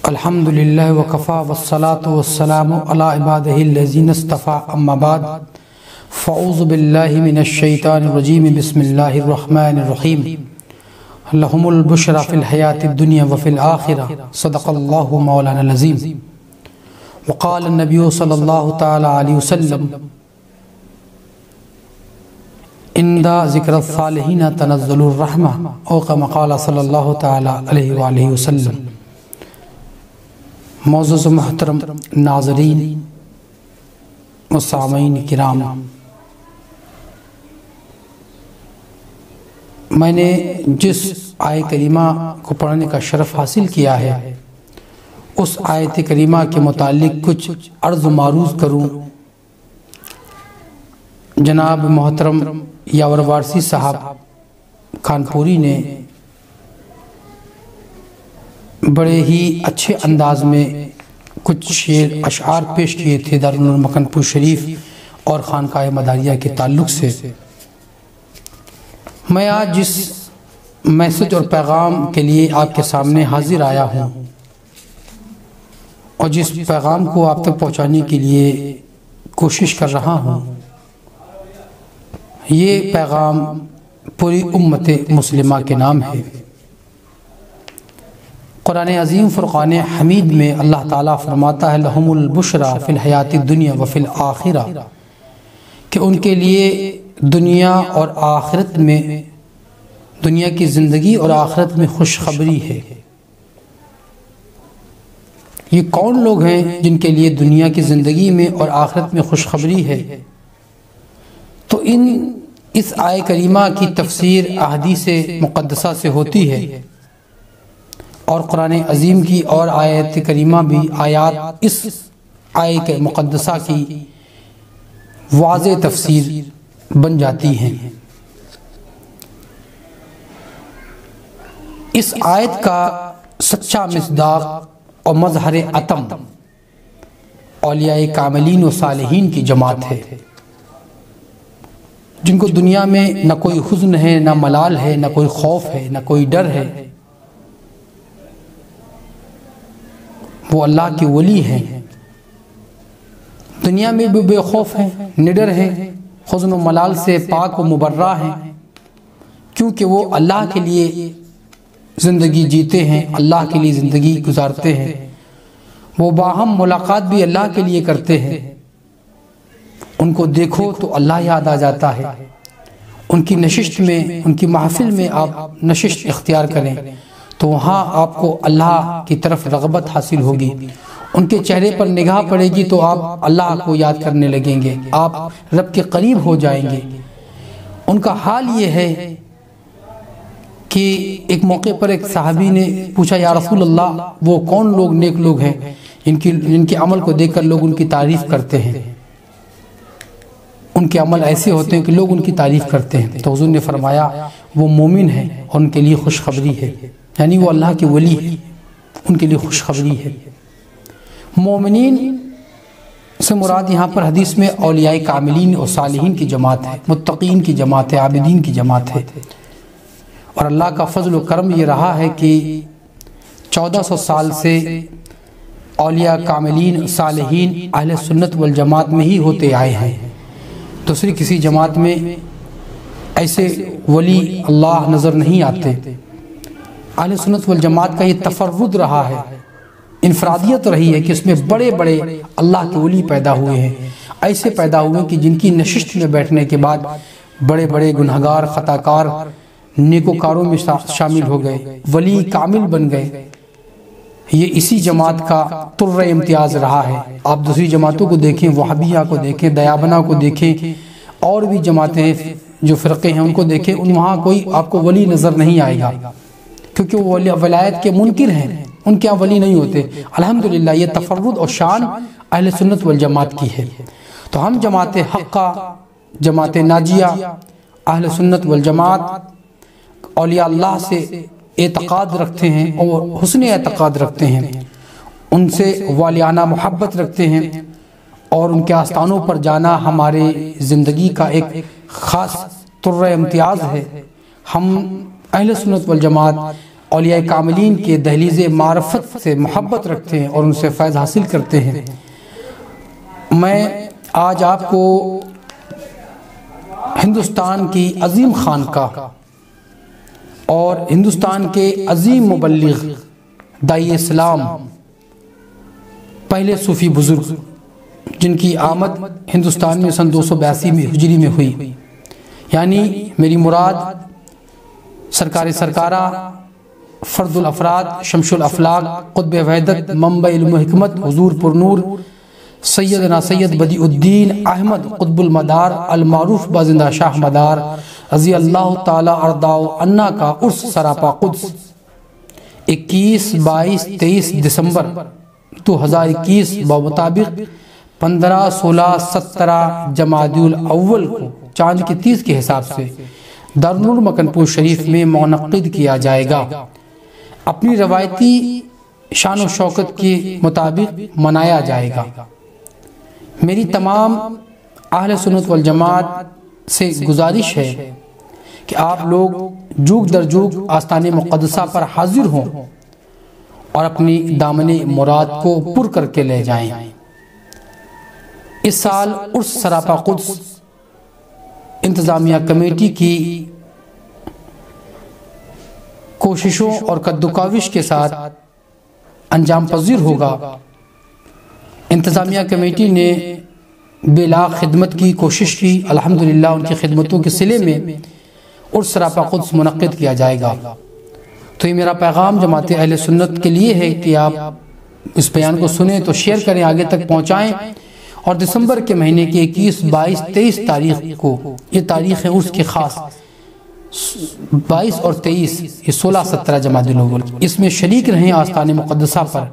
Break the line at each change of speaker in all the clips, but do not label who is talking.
الحمدللہ وکفا والصلاة والسلام علی عبادہ الذین اصطفیٰ اما بعد فاعوذ باللہ من الشیطان الرجیم بسم اللہ الرحمن الرحیم لہم البشرى فی الحیاة الدنیا وفی الآخرہ صدق اللہ مولانا العظیم وقال النبی صلی اللہ تعالی علیہ وسلم عند ذکر الصالحین تنزل الرحمہ او کما قال صلی اللہ تعالی علیہ وآلہ وسلم۔ معزز و محترم ناظرین و سامعین کرام، میں نے جس آیت کریمہ کو پڑھنے کا شرف حاصل کیا ہے اس آیت کریمہ کے متعلق کچھ عرض و معروض کروں۔ جناب محترم یاور وارسی صاحب کانپوری نے بڑے ہی اچھے انداز میں کچھ شعر اشعار پیش کیے تھے دارالعلوم مکنپور شریف اور خانقاہ مداریہ کے تعلق سے۔ میں آج جس میسج اور پیغام کے لیے آپ کے سامنے حاضر آیا ہوں اور جس پیغام کو آپ تک پہنچانے کے لیے کوشش کر رہا ہوں، یہ پیغام پوری امت مسلمہ کے نام ہے۔ قرآن عظیم فرقان حمید میں اللہ تعالیٰ فرماتا ہے لہم البشرى فی الحیاۃ الدنیا وفی الآخرہ، کہ ان کے لیے دنیا اور آخرت میں، دنیا کی زندگی اور آخرت میں خوشخبری ہے۔ یہ کون لوگ ہیں جن کے لیے دنیا کی زندگی میں اور آخرت میں خوشخبری ہے؟ تو اس آیت کریمہ کی تفسیر احادیث مقدسہ سے ہوتی ہے اور قرآن عظیم کی اور آیت کریمہ بھی آیات اس آیت مقدسہ کی واضح تفسیر بن جاتی ہیں۔ اس آیت کا سچا مصداق اور مظہر عتم اولیاء کاملین و صالحین کی جماعت ہے، جن کو دنیا میں نہ کوئی حزن ہے، نہ ملال ہے، نہ کوئی خوف ہے، نہ کوئی ڈر ہے۔ وہ اللہ کے ولی ہیں، دنیا میں بھی بے خوف ہیں، نڈر ہیں، حزن و ملال سے پاک و مبرہ ہیں، کیونکہ وہ اللہ کے لیے زندگی جیتے ہیں، اللہ کے لیے زندگی گزارتے ہیں۔ وہ باہم ملاقات بھی اللہ کے لیے کرتے ہیں۔ ان کو دیکھو تو اللہ یاد آ جاتا ہے۔ ان کی نشست میں، ان کی محفل میں آپ نشست اختیار کریں تو وہاں آپ کو اللہ کی طرف رغبت حاصل ہوگی۔ ان کے چہرے پر نگاہ پڑے گی تو آپ اللہ کو یاد کرنے لگیں گے، آپ رب کے قریب ہو جائیں گے۔ ان کا حال یہ ہے کہ ایک موقع پر ایک صحابی نے پوچھا یا رسول اللہ، وہ کون لوگ نیک لوگ ہیں جن کے عمل کو دیکھ کر لوگ ان کی تعریف کرتے ہیں؟ ان کے عمل ایسے ہوتے ہیں کہ لوگ ان کی تعریف کرتے ہیں۔ تو حضور نے فرمایا وہ مومن ہیں اور ان کے لیے خوشخبری ہے، یعنی وہ اللہ کے ولی ہیں، ان کے لیے خوشخبری ہے۔ مومنین سے مراد یہاں پر حدیث میں اولیاء کاملین اور صالحین کی جماعت ہے، متقین کی جماعت ہے، عابدین کی جماعت ہے۔ اور اللہ کا فضل و کرم یہ رہا ہے کہ 1400 سال سے اولیاء کاملین صالحین اہل سنت والجماعت میں ہی ہوتے آئے ہیں۔ دوسری کسی جماعت میں ایسے ولی اللہ نظر نہیں آتے۔ اہل سنت والجماعت کا یہ تفرد رہا ہے، انفرادیت رہی ہے کہ اس میں بڑے بڑے اللہ کے ولی پیدا ہوئے ہیں، ایسے پیدا ہوئے کہ جن کی نشست میں بیٹھنے کے بعد بڑے بڑے گنہگار، خطاکار نیکوکاروں میں شامل ہو گئے، ولی کامل بن گئے۔ یہ اسی جماعت کا طر امتیاز رہا ہے۔ آپ دوسری جماعتوں کو دیکھیں، وہابیہ کو دیکھیں، دیابنا کو دیکھیں، اور بھی جماعتیں جو فرقے ہیں ان کو دیکھیں، وہاں کوئی آپ کو ولی نظر نہیں آئے گا، کیونکہ وہ ولایت کے منکر ہیں، ان کے یہاں ولی نہیں ہوتے۔ الحمدللہ یہ تفرد اور شان اہل سنت والجماعت کی ہے۔ تو ہم جماعت حقہ، جماعت ناجیہ، اہل سنت والجماعت اولیاء اللہ سے اعتقاد رکھتے ہیں اور حسن اعتقاد رکھتے ہیں، ان سے والیانہ محبت رکھتے ہیں، اور ان کے آستانوں پر جانا ہمارے زندگی کا ایک خاص طر امتیاز ہے۔ ہم اہل سنت والجماعت اولیاء کاملین کے دہلیز معرفت سے محبت رکھتے ہیں اور ان سے فیض حاصل کرتے ہیں۔ میں آج آپ کو ہندوستان کی عظیم خانقاہ اور ہندوستان کے عظیم مبلغ داعی اسلام، پہلے صوفی بزرگ جن کی آمد ہندوستان میں سن 282 میں ہجری میں ہوئی، یعنی میری مراد سرکار سرکارہ، فرد الافراد، شمس الافلاق، قطب وحدت، منبع علم و حکمت، حضور پر نور سیدنا سید بدیع الدین احمد قطب المدار المعروف بازندہ شاہ مدار رضی اللہ تعالی ارضاء عنا کا عرس سراپا قدس 21، 22، 23 دسمبر 2021 بمطابق 15، 16، 17 جمادی الاول کو چاند کی 30 کے حساب سے دارالنور مکن پور شریف میں منعقد کیا جائے گا۔ اپنی روایتی شان و شوکت کے مطابق منایا جائے گا۔ میری تمام اہل سنت والجماعت سے گزارش ہے کہ آپ لوگ جوگ در جوگ آستان مقدسہ پر حاضر ہوں اور اپنی دامن مراد کو پر کر کے لے جائیں۔ اس سال عرس سراپا قدس انتظامیہ کمیٹی کی کوششوں اور قدوکاوش کے ساتھ انجام پذیر ہوگا۔ انتظامیہ کمیٹی نے بے لاگ خدمت کی کوشش کی، الحمدللہ ان کی خدمتوں کے صلے میں عرس سراپا قدس منعقد کیا جائے گا۔ تو یہ میرا پیغام جماعت اہل سنت کے لیے ہے کہ آپ اس بیان کو سنیں تو شیئر کریں، آگے تک پہنچائیں، اور دسمبر کے مہینے کی 21، 22، 23 تاریخ کو، یہ تاریخ ہے عرس کی خاص، 22 اور 23، یہ 16، 17 جمادی الاول، اس میں شریک رہیں آستان مقدسہ پر،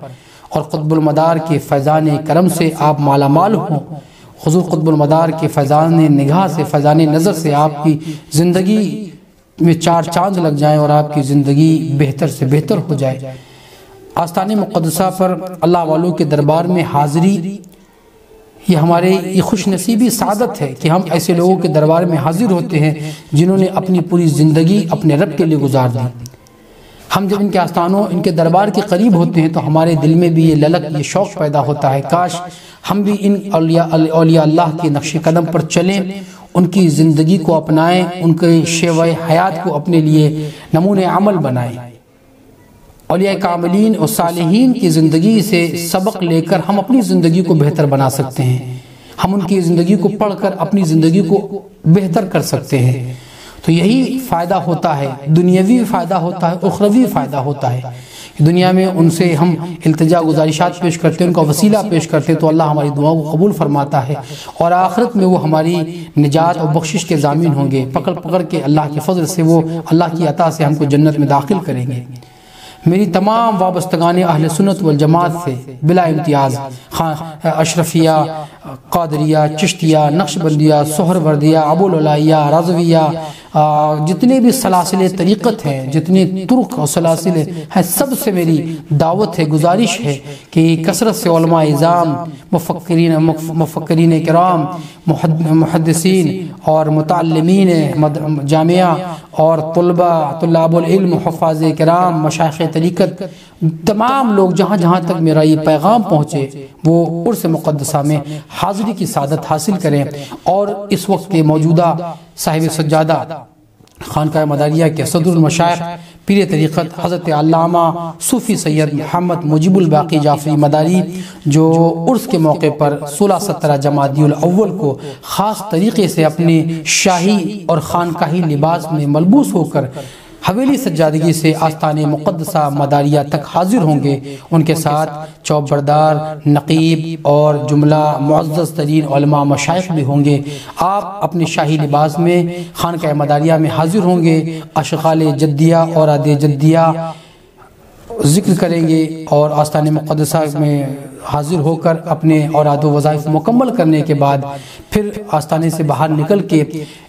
اور قطب المدار کے فیضان کرم سے آپ مالا مال ہوں۔ حضور قطب المدار کے فیضان نگاہ سے، فیضان نظر سے آپ کی زندگی میں 4 چاند لگ جائیں اور آپ کی زندگی بہتر سے بہتر ہو جائے۔ آستان مقدسہ پر اللہ والوں کے دربار میں حاضری، یہ ہمارے یہ خوش نصیبی سعادت ہے کہ ہم ایسے لوگوں کے دربار میں حاضر ہوتے ہیں جنہوں نے اپنی پوری زندگی اپنے رب کے لیے گزار دی۔ ہم جب ان کے آستانوں، ان کے دربار کے قریب ہوتے ہیں تو ہمارے دل میں بھی یہ للک، یہ شوق پیدا ہوتا ہے، کاش ہم بھی ان اولیاء اللہ کے نقش قدم پر چلیں، ان کی زندگی کو اپنائیں، ان کے شیوہ حیات کو اپنے لیے نمونہ عمل بنائیں۔ اولیاء کاملین اور صالحین کی زندگی سے سبق لے کر ہم اپنی زندگی کو بہتر بنا سکتے ہیں، ہم ان کی زندگی کو پڑھ کر اپنی زندگی کو بہتر کر سکتے ہیں۔ تو یہی فائدہ ہوتا ہے، دنیاوی فائدہ ہوتا ہے، اخروی فائدہ ہوتا ہے۔ دنیا میں ان سے ہم التجا گزارشات پیش کرتے ہیں، ان کا وسیلہ پیش کرتے ہیں تو اللہ ہماری دعاؤں کو قبول فرماتا ہے، اور آخرت میں وہ ہماری نجات اور بخشش کے ضامن ہوں گے، پکڑ پکڑ کے اللہ کے فضل سے وہ اللہ کی عطا سے ہم کو جنت میں داخل کریں گے۔ میری تمام وابستگان اہل سنت والجماعت سے بلا امتیاز، اشرفیہ، قادریہ، چشتیہ، نقشبندیہ، سہروردیہ، ابوالعلائیہ، رضویہ، جتنے بھی سلاسل طریقت ہیں، جتنے طرق اور سلاسل ہیں، سب سے میری دعوت ہے، گزارش ہے کہ کثرت سے علماء اعظام، مفکرین کرام، محدثین اور متعلمین جامعہ اور طلاب العلم، حفاظ کرام، مشائخ طریقت، تمام لوگ جہاں جہاں تک میرا یہ پیغام پہنچے وہ عرس مقدسہ میں حاضری کی سعادت حاصل کریں، اور اس وقت کے موجودہ صاحب سجادہ خانقاہ مداریہ کے صدر المشائخ پیر طریقت حضرت علامہ صوفی سید محمد مجیب الباقی جعفری مداری، جو عرس کے موقع پر 16، 17 جمادی الاول کو خاص طریقے سے اپنے شاہی اور خانقاہی لباس میں ملبوس ہو کر حویلی سجادگی سے آستان مقدسہ مداریہ تک حاضر ہوں گے، ان کے ساتھ چوب بردار، نقیب اور جملہ معزز ترین علماء مشائخ بھی ہوں گے۔ آپ اپنے شاہی لباس میں خانقاہ مداریہ میں حاضر ہوں گے، اشغال جدیہ اور اوراد جدیہ ذکر کریں گے، اور آستان مقدسہ میں حاضر ہو کر اپنے اوراد و وظائف مکمل کرنے کے بعد پھر آستانے سے باہر نکل کے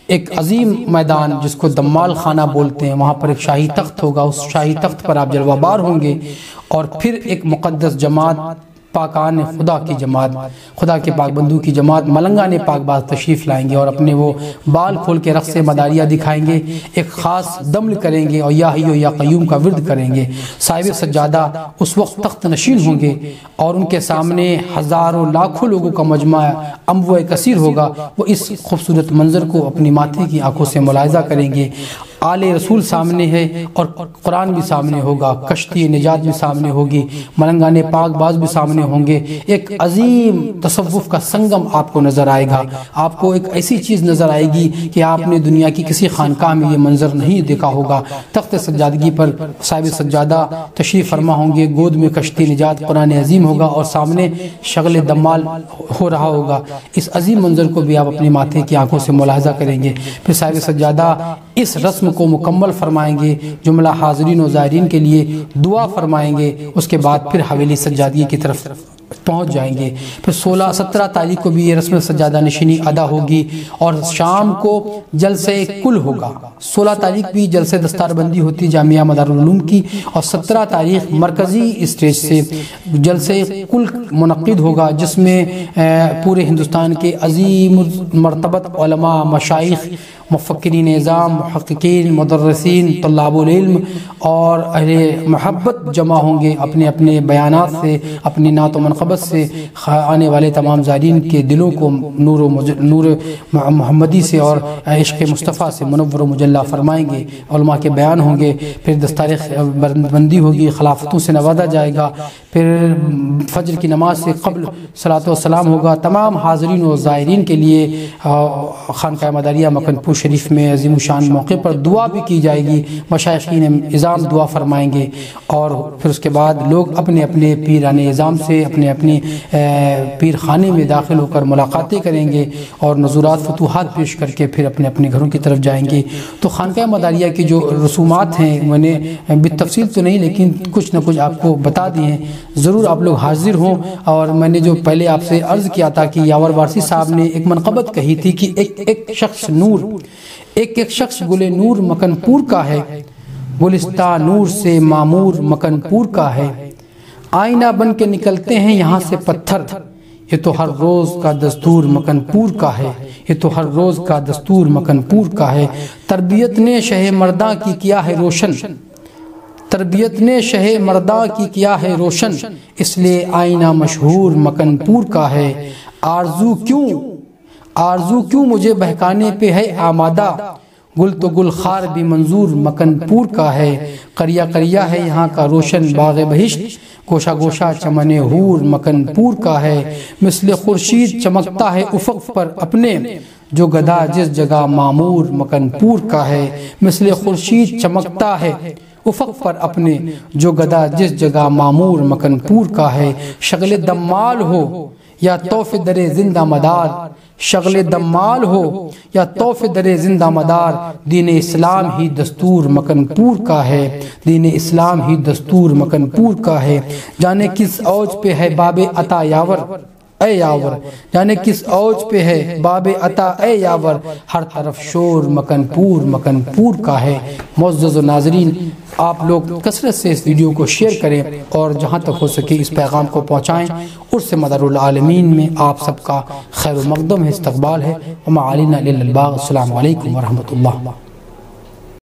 ایک عظیم میدان جس کو دمال خانہ بولتے ہیں، وہاں پر ایک شاہی تخت ہوگا، اس شاہی تخت پر آپ جلوہ بار ہوں گے، اور پھر ایک مقدس جماعت پاکان خدا کی جماعت، خدا کے پاک بندو کی جماعت ملنگان پاک باز تشریف لائیں گے اور اپنے وہ بال کھول کے رقص مداریہ دکھائیں گے، ایک خاص دمل کریں گے اور یا حیو یا قیوم کا ورد کریں گے۔ صاحب سجادہ اس وقت تخت نشین ہوں گے اور ان کے سامنے ہزاروں لاکھوں لوگوں کا مجمع اموع کثیر ہوگا۔ وہ اس خوبصورت منظر کو اپنی ماتھے کی آنکھوں سے ملاحظہ کریں گے۔ آل رسول سامنے ہے اور قرآن بھی سامنے ہوگا، کشتی نجات بھی سامنے ہوگی، ملنگان پاک باز بھی سامنے ہوں گے۔ ایک عظیم تصوف کا سنگم آپ کو نظر آئے گا۔ آپ کو ایک ایسی چیز نظر آئے گی کہ آپ نے دنیا کی کسی خانقاہ میں یہ منظر نہیں دیکھا ہوگا۔ تخت سجادگی پر صاحب سجادہ تشریف فرما ہوں گے، گود میں کشتی نجات قرآن عظیم ہوگا اور سامنے شغل دمال ہو رہا ہوگا۔ اس عظیم منظر کو بھی آپ اپنی ماتھے کی آنکھوں سے ملاحظہ کریں گے۔ پھر صاحب سجادہ اس رسم کو مکمل فرمائیں گے، جملہ حاضرین و زائرین کے لیے دعا فرمائیں گے، اس کے بعد پھر حویلی سجادگی کی طرف پہنچ جائیں گے۔ پھر 16-17 تاریخ کو بھی یہ رسم سجادہ نشینی ادا ہوگی اور شام کو جلسہ کل ہوگا۔ 16 تاریخ بھی جلسہ دستار بندی ہوتی جامعہ مدارالعلوم کی اور 17 تاریخ مرکزی اسٹیج سے جلسہ کل منعقد ہوگا، جس میں پورے ہندوستان کے عظیم مرتبت علماء، مشائخ، مفکرین نظام، محققین، مدرسین، طلاب العلم اور اہل محبت جمع ہوں گے، اپنے اپنے بیانات سے، اپنی نعت و منقبت سے آنے والے تمام زائرین کے دلوں کو نور محمدی سے اور عشق مصطفیٰ سے منور و مجلہ فرمائیں گے۔ علماء کے بیان ہوں گے، پھر دستار بندی ہوگی، خلافتوں سے نوازا جائے گا، پھر فجر کی نماز سے قبل صلاۃ و سلام ہوگا۔ تمام حاضرین و زائرین کے لیے خانقاہ مداریہ مکن پور شریف میں عظیم الشان موقع پر دعا بھی کی جائے گی، مشائخین اعظام دعا فرمائیں گے اور پھر اس کے بعد لوگ اپنے اپنے پیران اعظام سے اپنے اپنے پیر خانے میں داخل ہو کر ملاقاتیں کریں گے اور نذورات فتوحات پیش کر کے پھر اپنے اپنے گھروں کی طرف جائیں گے۔ تو خانقاہ مداریہ کی جو رسومات ہیں میں نے بالتفصیل تو نہیں لیکن کچھ نہ کچھ آپ کو بتا دی ہیں، ضرور آپ لوگ حاضر ہوں۔ اور میں نے جو پہلے آپ سے عرض کیا تھا کہ یاور وارسی صاحب نے ایک منقبت کہی تھی کہ ایک شخص نور، ایک شخص گل نور مکن پور کا ہے، گلستہ نور سے معمور مکن پور کا ہے، آئینہ بن کے نکلتے ہیں یہاں سے پتھر، یہ تو ہر روز کا دستور مکن پور کا ہے، یہ تو ہر روز کا دستور مکن پور کا ہے، تربیت نے شہ مرداں کی کیا ہے روشن، تربیت نے شہ مرداں کی کیا ہے روشن، اس لیے آئینہ مشہور مکن پور کا ہے، آرزو کیوں مجھے بہکانے پہ ہے آمادہ، گل تو گل خار بھی منظور مکن پور کا ہے، قریہ قریہ ہے یہاں کا روشن باغ بہشت، گوشہ گوشہ چمن حور مکن پور کا ہے، مثل خورشید چمکتا ہے افق پر اپنے، جو گدھا جس جگہ معمور مکن پور کا ہے، مثل خورشید چمکتا ہے افق پر اپنے، جو گدھا جس جگہ معمور مکن پور کا ہے، شغل دمال ہو یا طوف در زندہ مدار، شغل دمال ہو یا طوف در زندہ مدار، دین اسلام ہی دستور مکن پور کا ہے، دین اسلام ہی دستور مکن پور کا ہے، جانے کس اوج پہ ہے باب عطا یاور اے یاور، جانے کس اوج پہ ہے باب عطا اے یاور، ہر طرف شور مکن پور کا ہے۔ معزز و ناظرین، آپ لوگ کثرت سے اس ویڈیو کو شیئر کریں اور جہاں تک ہو سکے اس پیغام کو پہنچائیں۔ عرس مدار العالمین میں آپ سب کا خیر و مقدم ہے، استقبال ہے۔ وما علینا الا البلاغ۔ السلام علیکم ورحمۃ اللہ۔